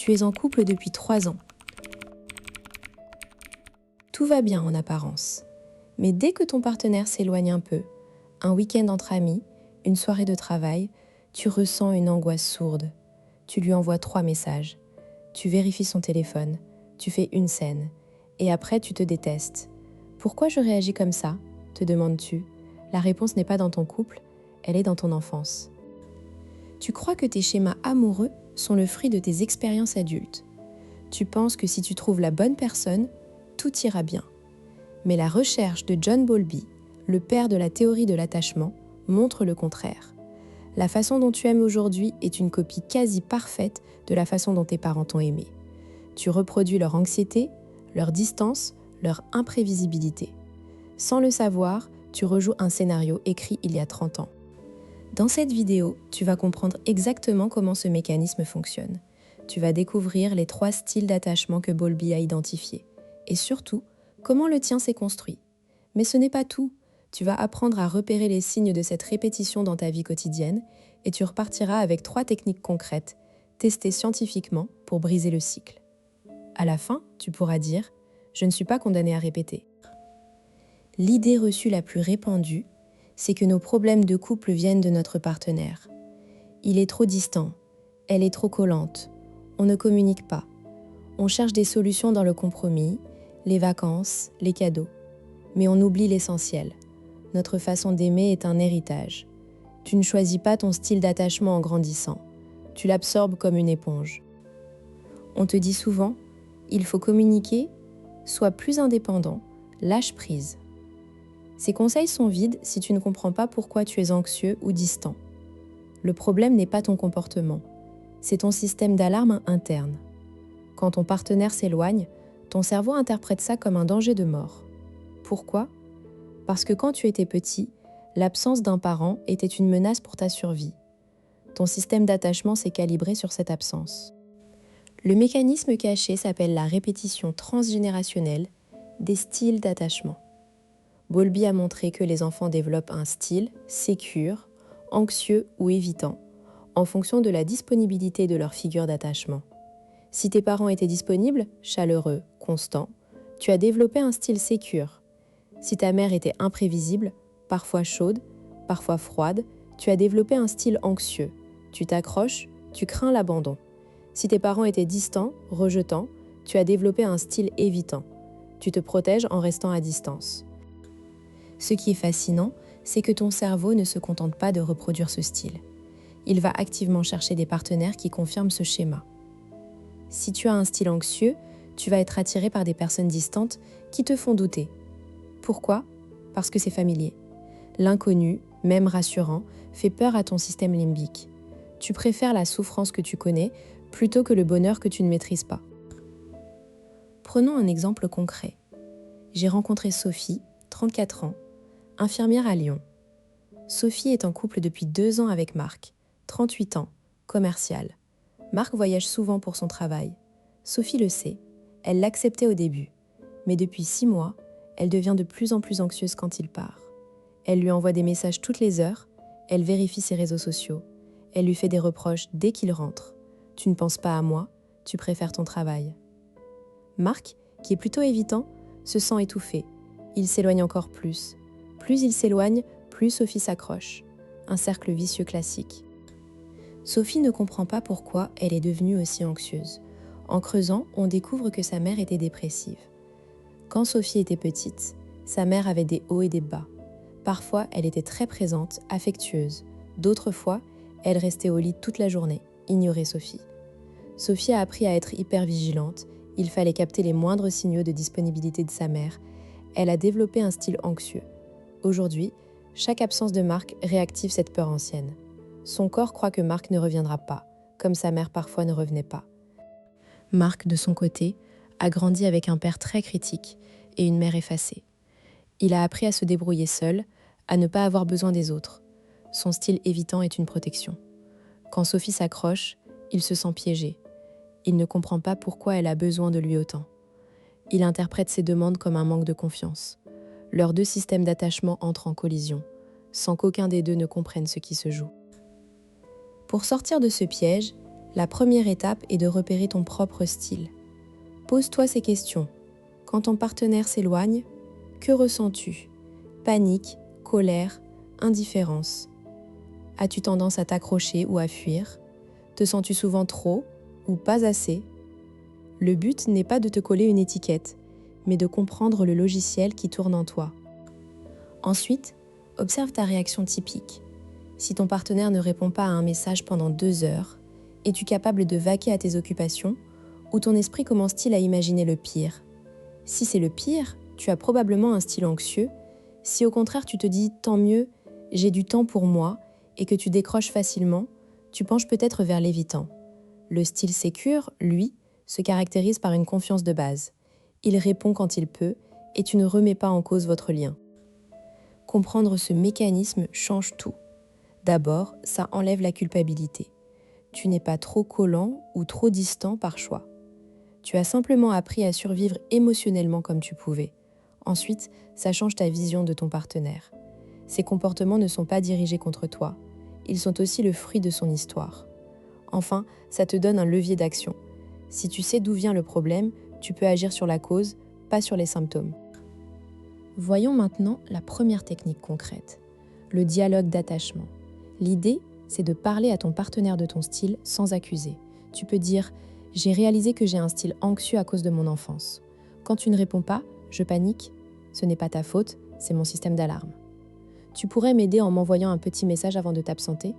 Tu es en couple depuis 3 ans. Tout va bien en apparence. Mais dès que ton partenaire s'éloigne un peu, un week-end entre amis, une soirée de travail, tu ressens une angoisse sourde. Tu lui envoies 3 messages. Tu vérifies son téléphone. Tu fais une scène. Et après, tu te détestes. Pourquoi je réagis comme ça ? Te demandes-tu. La réponse n'est pas dans ton couple, elle est dans ton enfance. Tu crois que tes schémas amoureux sont le fruit de tes expériences adultes. Tu penses que si tu trouves la bonne personne, tout ira bien. Mais la recherche de John Bowlby, le père de la théorie de l'attachement, montre le contraire. La façon dont tu aimes aujourd'hui est une copie quasi parfaite de la façon dont tes parents t'ont aimé. Tu reproduis leur anxiété, leur distance, leur imprévisibilité. Sans le savoir, tu rejoues un scénario écrit il y a 30 ans. Dans cette vidéo, tu vas comprendre exactement comment ce mécanisme fonctionne. Tu vas découvrir les 3 styles d'attachement que Bowlby a identifiés. Et surtout, comment le tien s'est construit. Mais ce n'est pas tout. Tu vas apprendre à repérer les signes de cette répétition dans ta vie quotidienne et tu repartiras avec 3 techniques concrètes, testées scientifiquement pour briser le cycle. À la fin, tu pourras dire « Je ne suis pas condamné à répéter ». L'idée reçue la plus répandue, c'est que nos problèmes de couple viennent de notre partenaire. Il est trop distant, elle est trop collante, on ne communique pas. On cherche des solutions dans le compromis, les vacances, les cadeaux. Mais on oublie l'essentiel. Notre façon d'aimer est un héritage. Tu ne choisis pas ton style d'attachement en grandissant. Tu l'absorbes comme une éponge. On te dit souvent, il faut communiquer, sois plus indépendant, lâche prise. Ces conseils sont vides si tu ne comprends pas pourquoi tu es anxieux ou distant. Le problème n'est pas ton comportement, c'est ton système d'alarme interne. Quand ton partenaire s'éloigne, ton cerveau interprète ça comme un danger de mort. Pourquoi ? Parce que quand tu étais petit, l'absence d'un parent était une menace pour ta survie. Ton système d'attachement s'est calibré sur cette absence. Le mécanisme caché s'appelle la répétition transgénérationnelle des styles d'attachement. Bowlby a montré que les enfants développent un style sécure, anxieux ou évitant, en fonction de la disponibilité de leur figure d'attachement. Si tes parents étaient disponibles, chaleureux, constants, tu as développé un style sécure. Si ta mère était imprévisible, parfois chaude, parfois froide, tu as développé un style anxieux. Tu t'accroches, tu crains l'abandon. Si tes parents étaient distants, rejetants, tu as développé un style évitant. Tu te protèges en restant à distance. Ce qui est fascinant, c'est que ton cerveau ne se contente pas de reproduire ce style. Il va activement chercher des partenaires qui confirment ce schéma. Si tu as un style anxieux, tu vas être attiré par des personnes distantes qui te font douter. Pourquoi ? Parce que c'est familier. L'inconnu, même rassurant, fait peur à ton système limbique. Tu préfères la souffrance que tu connais plutôt que le bonheur que tu ne maîtrises pas. Prenons un exemple concret. J'ai rencontré Sophie, 34 ans, infirmière à Lyon. Sophie est en couple depuis 2 ans avec Marc, 38 ans, commercial. Marc voyage souvent pour son travail. Sophie le sait, elle l'acceptait au début. Mais depuis 6 mois, elle devient de plus en plus anxieuse quand il part. Elle lui envoie des messages toutes les heures, elle vérifie ses réseaux sociaux. Elle lui fait des reproches dès qu'il rentre. Tu ne penses pas à moi, tu préfères ton travail. Marc, qui est plutôt évitant, se sent étouffé. Il s'éloigne encore plus. Plus il s'éloigne, plus Sophie s'accroche. Un cercle vicieux classique. Sophie ne comprend pas pourquoi elle est devenue aussi anxieuse. En creusant, on découvre que sa mère était dépressive. Quand Sophie était petite, sa mère avait des hauts et des bas. Parfois, elle était très présente, affectueuse. D'autres fois, elle restait au lit toute la journée, ignorait Sophie. Sophie a appris à être hyper vigilante. Il fallait capter les moindres signaux de disponibilité de sa mère. Elle a développé un style anxieux. Aujourd'hui, chaque absence de Marc réactive cette peur ancienne. Son corps croit que Marc ne reviendra pas, comme sa mère parfois ne revenait pas. Marc, de son côté, a grandi avec un père très critique et une mère effacée. Il a appris à se débrouiller seul, à ne pas avoir besoin des autres. Son style évitant est une protection. Quand Sophie s'accroche, il se sent piégé. Il ne comprend pas pourquoi elle a besoin de lui autant. Il interprète ses demandes comme un manque de confiance. Leurs 2 systèmes d'attachement entrent en collision, sans qu'aucun des 2 ne comprenne ce qui se joue. Pour sortir de ce piège, La première étape est de repérer ton propre style. Pose-toi ces questions. Quand ton partenaire s'éloigne, que ressens-tu? Panique, colère, indifférence. As-tu tendance à t'accrocher ou à fuir? Te sens-tu souvent trop ou pas assez? Le but n'est pas de te coller une étiquette, mais de comprendre le logiciel qui tourne en toi. Ensuite, observe ta réaction typique. Si ton partenaire ne répond pas à un message pendant 2 heures, es-tu capable de vaquer à tes occupations ou ton esprit commence-t-il à imaginer le pire? Si c'est le pire, tu as probablement un style anxieux. Si au contraire tu te dis « tant mieux, j'ai du temps pour moi » et que tu décroches facilement, tu penches peut-être vers l'évitant. Le style sécure, lui, se caractérise par une confiance de base. Il répond quand il peut et tu ne remets pas en cause votre lien. Comprendre ce mécanisme change tout. D'abord, ça enlève la culpabilité. Tu n'es pas trop collant ou trop distant par choix. Tu as simplement appris à survivre émotionnellement comme tu pouvais. Ensuite, ça change ta vision de ton partenaire. Ses comportements ne sont pas dirigés contre toi. Ils sont aussi le fruit de son histoire. Enfin, ça te donne un levier d'action. Si tu sais d'où vient le problème, tu peux agir sur la cause, pas sur les symptômes. Voyons maintenant la première technique concrète, le dialogue d'attachement. L'idée, c'est de parler à ton partenaire de ton style sans accuser. Tu peux dire « J'ai réalisé que j'ai un style anxieux à cause de mon enfance. Quand tu ne réponds pas, je panique. Ce n'est pas ta faute, c'est mon système d'alarme. Tu pourrais m'aider en m'envoyant un petit message avant de t'absenter ?»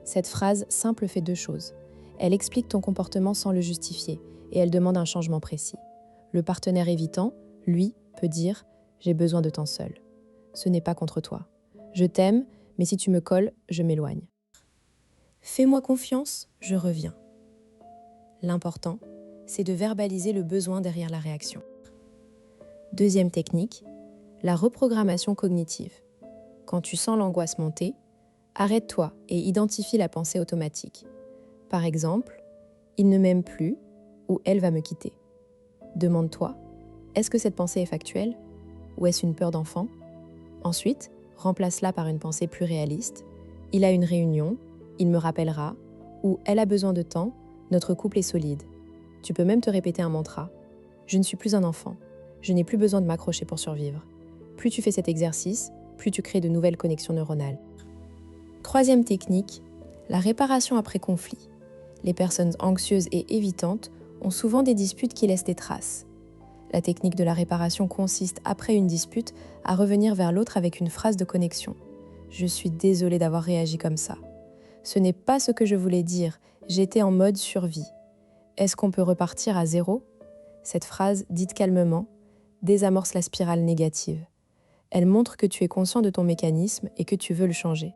Cette phrase simple fait 2 choses. Elle explique ton comportement sans le justifier et elle demande un changement précis. Le partenaire évitant, lui, peut dire « J'ai besoin de temps seul. Ce n'est pas contre toi. Je t'aime, mais si tu me colles, je m'éloigne. Fais-moi confiance, je reviens. » L'important, c'est de verbaliser le besoin derrière la réaction. Deuxième technique, la reprogrammation cognitive. Quand tu sens l'angoisse monter, arrête-toi et identifie la pensée automatique. Par exemple, « Il ne m'aime plus » ou « Elle va me quitter ». Demande-toi, est-ce que cette pensée est factuelle ou est-ce une peur d'enfant? Ensuite, remplace-la par une pensée plus réaliste. « Il a une réunion, il me rappellera » ou « Elle a besoin de temps, notre couple est solide ». Tu peux même te répéter un mantra. « Je ne suis plus un enfant, je n'ai plus besoin de m'accrocher pour survivre ». Plus tu fais cet exercice, plus tu crées de nouvelles connexions neuronales. Troisième technique, la réparation après conflit. Les personnes anxieuses et évitantes ont souvent des disputes qui laissent des traces. La technique de la réparation consiste, après une dispute, à revenir vers l'autre avec une phrase de connexion. « Je suis désolée d'avoir réagi comme ça. Ce n'est pas ce que je voulais dire, j'étais en mode survie. Est-ce qu'on peut repartir à 0 ?» Cette phrase, dite calmement, désamorce la spirale négative. Elle montre que tu es conscient de ton mécanisme et que tu veux le changer.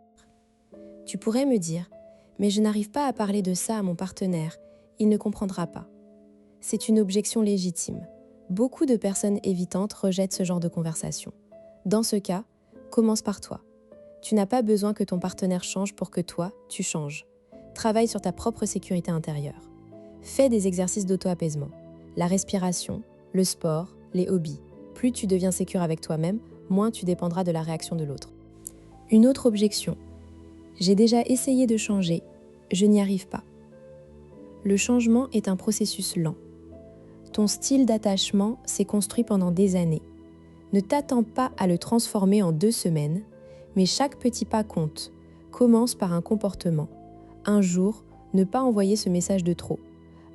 Tu pourrais me dire « Mais je n'arrive pas à parler de ça à mon partenaire, il ne comprendra pas. » C'est une objection légitime. Beaucoup de personnes évitantes rejettent ce genre de conversation. Dans ce cas, commence par toi. Tu n'as pas besoin que ton partenaire change pour que toi, tu changes. Travaille sur ta propre sécurité intérieure. Fais des exercices d'auto-apaisement. La respiration, le sport, les hobbies. Plus tu deviens sécure avec toi-même, moins tu dépendras de la réaction de l'autre. Une autre objection. J'ai déjà essayé de changer, je n'y arrive pas. Le changement est un processus lent. Ton style d'attachement s'est construit pendant des années. Ne t'attends pas à le transformer en 2 semaines, mais chaque petit pas compte. Commence par un comportement. Un jour, ne pas envoyer ce message de trop.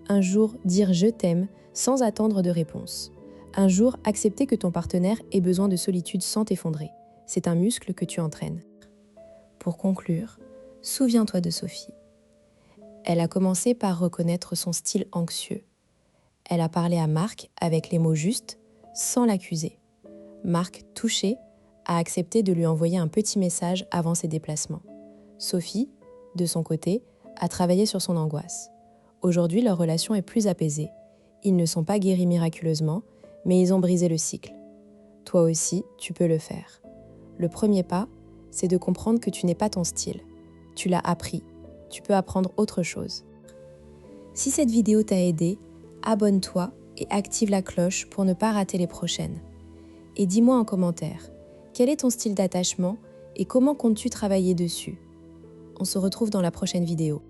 Un jour, dire « je t'aime » sans attendre de réponse. Un jour, accepter que ton partenaire ait besoin de solitude sans t'effondrer. C'est un muscle que tu entraînes. Pour conclure, souviens-toi de Sophie. Elle a commencé par reconnaître son style anxieux. Elle a parlé à Marc avec les mots justes, sans l'accuser. Marc, touché, a accepté de lui envoyer un petit message avant ses déplacements. Sophie, de son côté, a travaillé sur son angoisse. Aujourd'hui, leur relation est plus apaisée. Ils ne sont pas guéris miraculeusement, mais ils ont brisé le cycle. Toi aussi, tu peux le faire. Le premier pas, c'est de comprendre que tu n'es pas ton style. Tu l'as appris. Tu peux apprendre autre chose. Si cette vidéo t'a aidé, abonne-toi et active la cloche pour ne pas rater les prochaines. Et dis-moi en commentaire, quel est ton style d'attachement et comment comptes-tu travailler dessus? On se retrouve dans la prochaine vidéo.